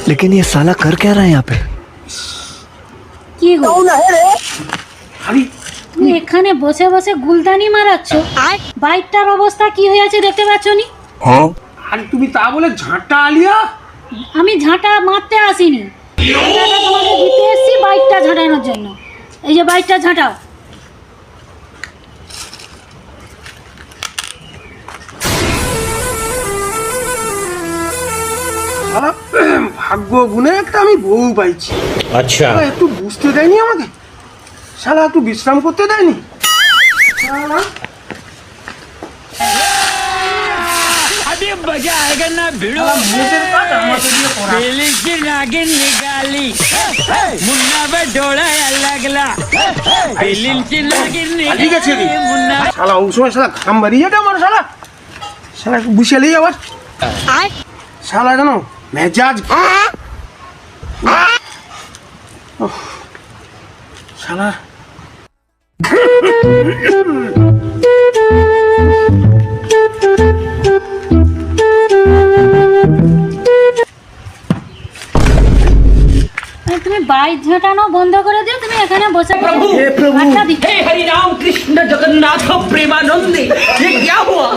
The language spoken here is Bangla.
लेकिन ये साला कर क्या रहा है यहाँ पे? কি গো আরে তুমি এখানে বসে বসে গুলদানি মারাচ্ছ বাইকটার অবস্থা কি হয়েছে দেখতে পাচ্ছ নি? আরে তুমি তা বলে ঝাঁটা আলিয়া? আমি ঝাঁটা মারতে আসিনি, ঝাঁটাটা তোমাকে দিতে এসেছি বাইকটা ঝাঁটানোর জন্য। এই যে বাইকটা ঝাঁটাও। শালা ভাগ্য গুনে একটা আমি বউ পাইছি। अच्छा শালা একটু বুঝতে দেয়নি আমাকে, শালা একটু বিশ্রাম করতে দেয়নি। শালা अभी मजा आएगा ना भिड़ो মুখের কাজ আমাকে দিয়ে করা। दिल्ली की नागिन निकाली मुन्ना पे डोला लगला दिल्ली की नागिन ঠিক আছে निकाली मुन्ना শালা ওই সময় শালা ঘাম বাড়িয়ে যাবে আমার। শালা শালা একটু বুঝালেই আবার শালা জানো মেজাজ উফ, শালা তুমি বাইক ঝাঁটানো বন্ধ করে দিও, তুমি এখানে বসে प्रभु, हे प्रभु। আড্ডা দিচ্ছ। हे हरि राम कृष्ण जगन्नाथ प्रेमानंदे ये क्या हुआ